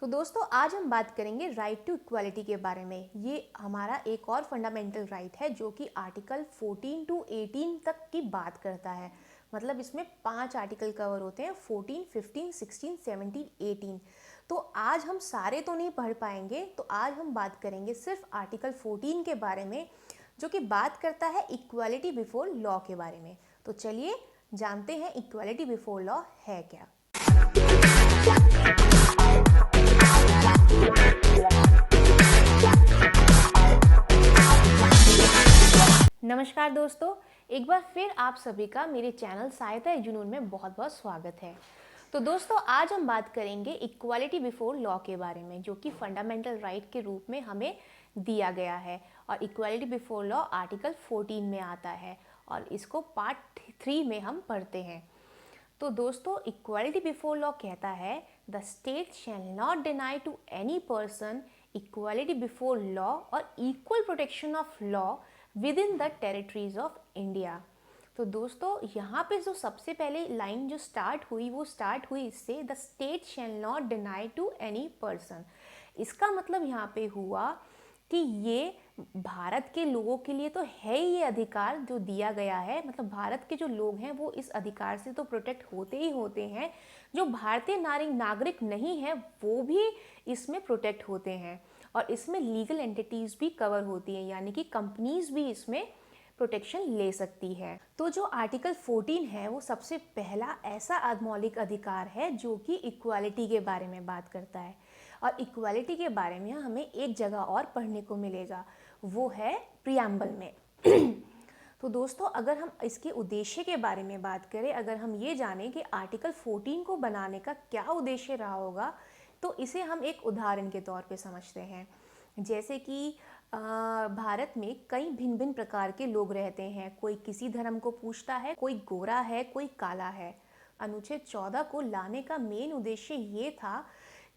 तो दोस्तों आज हम बात करेंगे राइट टू इक्वालिटी के बारे में। ये हमारा एक और फंडामेंटल राइट है जो कि आर्टिकल 14 टू 18 तक की बात करता है। मतलब इसमें 5 आर्टिकल कवर होते हैं, 14, 15, 16, 17, 18। तो आज हम सारे तो नहीं पढ़ पाएंगे, तो आज हम बात करेंगे सिर्फ आर्टिकल 14 के बारे में, जो कि बात करता है इक्वालिटी बिफोर लॉ के बारे में। तो चलिए जानते हैं इक्वालिटी बिफोर लॉ है क्या। नमस्कार दोस्तों, एक बार फिर आप सभी का मेरे चैनल सहायता जुनून में बहुत बहुत स्वागत है। तो दोस्तों आज हम बात करेंगे इक्वालिटी बिफोर लॉ के बारे में, जो कि फंडामेंटल राइट के रूप में हमें दिया गया है। और इक्वालिटी बिफोर लॉ आर्टिकल 14 में आता है और इसको पार्ट 3 में हम पढ़ते हैं। तो दोस्तों इक्वालिटी बिफोर लॉ कहता है the state shall not deny to any person equality before law और equal protection of law within the territories of India. तो दोस्तों यहाँ पे जो सबसे पहले लाइन जो स्टार्ट हुई इससे the state shall not deny to any person. इसका मतलब यहाँ पे हुआ कि ये भारत के लोगों के लिए तो है ही ये अधिकार जो दिया गया है। मतलब भारत के जो लोग हैं वो इस अधिकार से तो प्रोटेक्ट होते ही होते हैं, जो भारतीय नागरिक नहीं है वो भी इसमें प्रोटेक्ट होते हैं। और इसमें लीगल एंटिटीज़ भी कवर होती हैं, यानी कि कंपनीज भी इसमें प्रोटेक्शन ले सकती है। तो जो आर्टिकल 14 है वो सबसे पहला ऐसा मौलिक अधिकार है जो कि इक्वालिटी के बारे में बात करता है। और इक्वालिटी के बारे में हमें एक जगह और पढ़ने को मिलेगा, वो है प्रियम्बल में। तो दोस्तों अगर हम इसके उद्देश्य के बारे में बात करें, अगर हम ये जानें कि आर्टिकल 14 को बनाने का क्या उद्देश्य रहा होगा, तो इसे हम एक उदाहरण के तौर पे समझते हैं। जैसे कि भारत में कई भिन्न भिन्न प्रकार के लोग रहते हैं। कोई किसी धर्म को पूजता है, कोई गोरा है, कोई काला है। अनुच्छेद 14 को लाने का मेन उद्देश्य ये था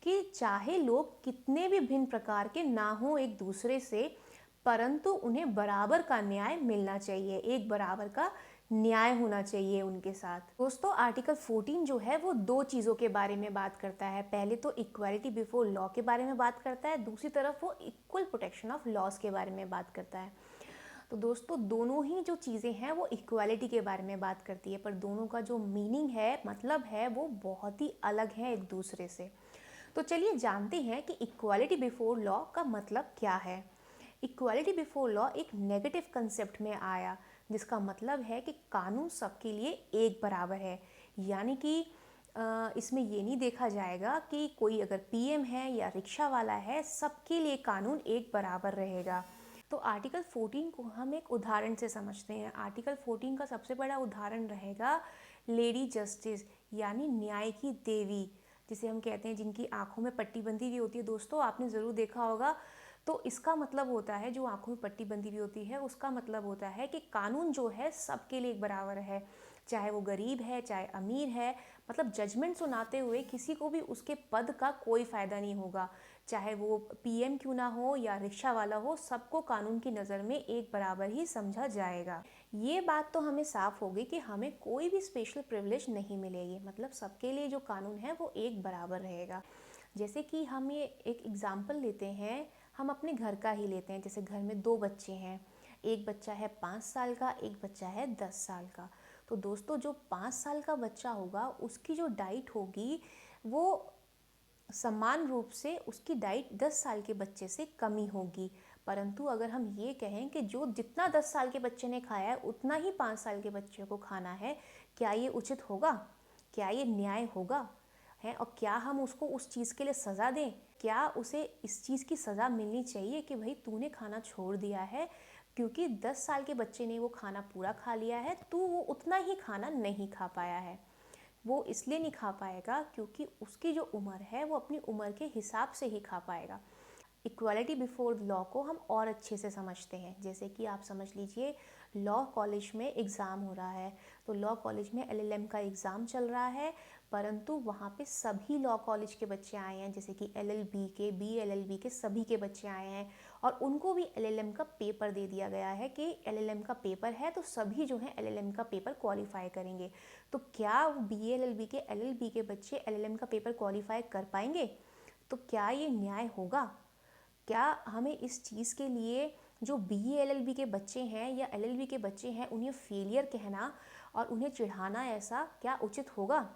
कि चाहे लोग कितने भी भिन्न प्रकार के ना हो एक दूसरे से, परंतु उन्हें बराबर का न्याय मिलना चाहिए, एक बराबर का न्याय होना चाहिए उनके साथ। दोस्तों आर्टिकल 14 जो है वो दो चीज़ों के बारे में बात करता है। पहले तो इक्वालिटी बिफोर लॉ के बारे में बात करता है, दूसरी तरफ वो इक्वल प्रोटेक्शन ऑफ लॉज के बारे में बात करता है। तो दोस्तों दोनों ही जो चीज़ें हैं वो इक्वालिटी के बारे में बात करती है, पर दोनों का जो मीनिंग है, मतलब है, वो बहुत ही अलग है एक दूसरे से। तो चलिए जानते हैं कि इक्वालिटी बिफोर लॉ का मतलब क्या है। इक्वालिटी बिफोर लॉ एक नेगेटिव कंसेप्ट में आया, जिसका मतलब है कि कानून सबके लिए एक बराबर है। यानी कि इसमें ये नहीं देखा जाएगा कि कोई अगर पीएम है या रिक्शा वाला है, सबके लिए कानून एक बराबर रहेगा। तो आर्टिकल 14 को हम एक उदाहरण से समझते हैं। आर्टिकल 14 का सबसे बड़ा उदाहरण रहेगा लेडी जस्टिस, यानी न्याय की देवी, जिसे हम कहते हैं, जिनकी आंखों में पट्टी बंधी हुई होती है। दोस्तों आपने ज़रूर देखा होगा। तो इसका मतलब होता है, जो आंखों में पट्टी बंधी हुई होती है, उसका मतलब होता है कि कानून जो है सबके लिए एक बराबर है, चाहे वो गरीब है चाहे अमीर है। मतलब जजमेंट सुनाते हुए किसी को भी उसके पद का कोई फ़ायदा नहीं होगा, चाहे वो पीएम क्यों ना हो या रिक्शा वाला हो, सबको कानून की नज़र में एक बराबर ही समझा जाएगा। ये बात तो हमें साफ होगी कि हमें कोई भी स्पेशल प्रिविलेज नहीं मिलेगी। मतलब सबके लिए जो कानून है वो एक बराबर रहेगा। जैसे कि हम ये एक एग्जाम्पल लेते हैं, हम अपने घर का ही लेते हैं। जैसे घर में 2 बच्चे हैं, एक बच्चा है 5 साल का, एक बच्चा है 10 साल का। तो दोस्तों जो 5 साल का बच्चा होगा उसकी जो डाइट होगी वो समान रूप से उसकी डाइट 10 साल के बच्चे से कम ही होगी। परंतु अगर हम ये कहें कि जो जितना 10 साल के बच्चे ने खाया है उतना ही 5 साल के बच्चे को खाना है, क्या ये उचित होगा? क्या ये न्याय होगा? है, और क्या हम उसको उस चीज़ के लिए सज़ा दें? क्या उसे इस चीज़ की सज़ा मिलनी चाहिए कि भाई तूने खाना छोड़ दिया है, क्योंकि 10 साल के बच्चे ने वो खाना पूरा खा लिया है, तू वो उतना ही खाना नहीं खा पाया है। वो इसलिए नहीं खा पाएगा क्योंकि उसकी जो उम्र है वो अपनी उम्र के हिसाब से ही खा पाएगा। इक्वालिटी बिफोर लॉ को हम और अच्छे से समझते हैं। जैसे कि आप समझ लीजिए, लॉ कॉलेज में एग्ज़ाम हो रहा है, तो लॉ कॉलेज में एलएलएम का एग्ज़ाम चल रहा है, परंतु वहाँ पे सभी लॉ कॉलेज के बच्चे आए हैं, जैसे कि एलएलबी के, बीएलएलबी के सभी के बच्चे आए हैं, और उनको भी एलएलएम का पेपर दे दिया गया है कि एलएलएम का पेपर है, तो सभी जो हैं एलएलएम का पेपर क्वालिफाई करेंगे। तो क्या बीएलएलबी के, एलएलबी के बच्चे एलएलएम का पेपर क्वालिफाई कर पाएंगे? तो क्या ये न्याय होगा? क्या हमें इस चीज़ के लिए जो BE LLB के बच्चे हैं या LLB के बच्चे हैं उन्हें फेलियर कहना और उन्हें चिढ़ाना ऐसा क्या उचित होगा?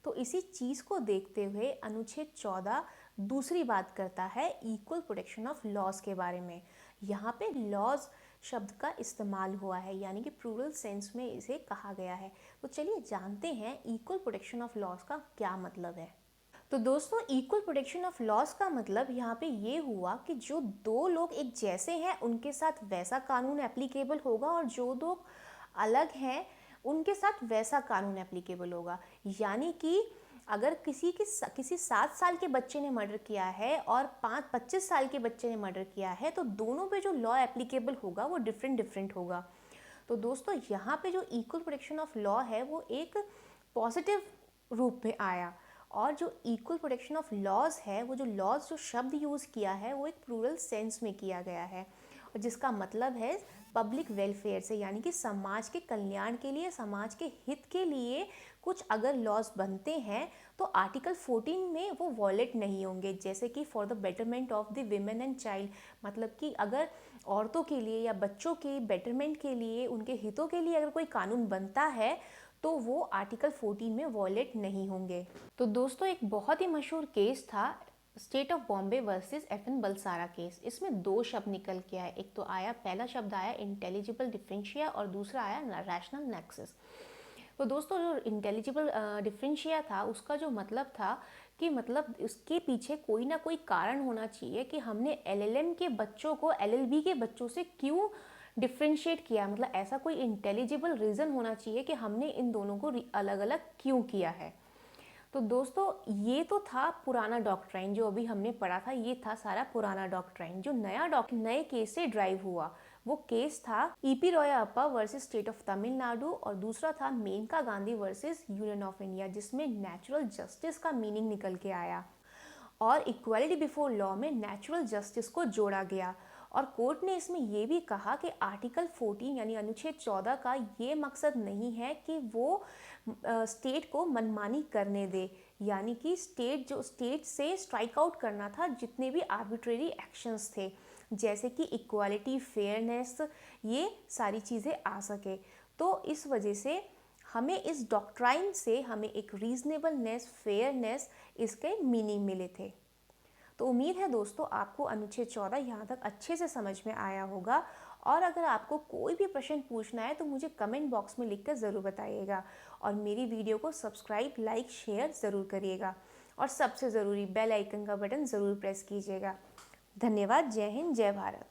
तो इसी चीज़ को देखते हुए अनुच्छेद 14 दूसरी बात करता है इक्वल प्रोटेक्शन ऑफ लॉज के बारे में। यहाँ पे लॉज शब्द का इस्तेमाल हुआ है, यानी कि प्लूरल सेंस में इसे कहा गया है। तो चलिए जानते हैं इक्वल प्रोटेक्शन ऑफ लॉज का क्या मतलब है। तो दोस्तों, इक्वल प्रोटेक्शन ऑफ लॉज का मतलब यहाँ पे ये हुआ कि जो दो लोग एक जैसे हैं उनके साथ वैसा कानून एप्लीकेबल होगा और जो लोग अलग हैं उनके साथ वैसा कानून एप्लीकेबल होगा। यानी कि अगर किसी 7 साल के बच्चे ने मर्डर किया है और 25 साल के बच्चे ने मर्डर किया है तो दोनों पे जो लॉ एप्लीकेबल होगा वो डिफरेंट होगा। तो दोस्तों, यहाँ पे जो इक्वल प्रोटेक्शन ऑफ लॉ है वो एक पॉजिटिव रूप में आया, और जो इक्वल प्रोटेक्शन ऑफ लॉज है वो जो लॉज जो शब्द यूज़ किया है वो एक प्लूरल सेंस में किया गया है, और जिसका मतलब है पब्लिक वेलफेयर से, यानी कि समाज के कल्याण के लिए, समाज के हित के लिए कुछ अगर लॉज बनते हैं तो आर्टिकल 14 में वो वॉयलेट नहीं होंगे। जैसे कि for the betterment of the women and child, मतलब कि अगर औरतों के लिए या बच्चों के बेटरमेंट के लिए, उनके हितों के लिए अगर कोई कानून बनता है तो वो आर्टिकल 14 में वॉयलेट नहीं होंगे। तो दोस्तों, एक बहुत ही मशहूर केस था state of Bombay versus FN Balsara case. इसमें 2 शब्द निकल के आए। एक तो आया, पहला शब्द आया इंटेलिजिबल डिफरेंशिया और दूसरा आया रैशनल नेक्सस। तो दोस्तों, जो इंटेलिजिबल डिफरेंशिया था उसका जो मतलब था कि मतलब उसके पीछे कोई ना कोई कारण होना चाहिए कि हमने LLM के बच्चों को LLB के बच्चों से क्यों डिफ्रेंशिएट किया, मतलब ऐसा कोई इंटेलिजिबल रीज़न होना चाहिए कि हमने इन दोनों को अलग अलग क्यों किया है। तो दोस्तों, ये तो था पुराना डॉक्ट्राइन जो अभी हमने पढ़ा था, ये था सारा पुराना डॉक्ट्राइन। जो नए केस से ड्राइव हुआ वो केस था EP Royappa versus state of Tamil Nadu, और दूसरा था Maneka Gandhi versus union of India, जिसमें नेचुरल जस्टिस का मीनिंग निकल के आया और इक्वालिटी बिफोर लॉ में नेचुरल जस्टिस को जोड़ा गया। और कोर्ट ने इसमें यह भी कहा कि आर्टिकल 14 यानी अनुच्छेद 14 का ये मकसद नहीं है कि वो स्टेट को मनमानी करने दे, यानी कि स्टेट से स्ट्राइक आउट करना था जितने भी आर्बिट्रेरी एक्शंस थे, जैसे कि इक्वालिटी, फेयरनेस, ये सारी चीज़ें आ सके। तो इस वजह से हमें इस डॉक्ट्राइन से हमें एक रीजनेबलनेस, फेयरनेस, इसके मीनिंग मिले थे। तो उम्मीद है दोस्तों आपको अनुच्छेद 14 यहाँ तक अच्छे से समझ में आया होगा, और अगर आपको कोई भी प्रश्न पूछना है तो मुझे कमेंट बॉक्स में लिखकर ज़रूर बताइएगा, और मेरी वीडियो को सब्सक्राइब, लाइक, शेयर ज़रूर करिएगा, और सबसे ज़रूरी बेल आइकन का बटन ज़रूर प्रेस कीजिएगा। धन्यवाद। जय हिंद, जय भारत।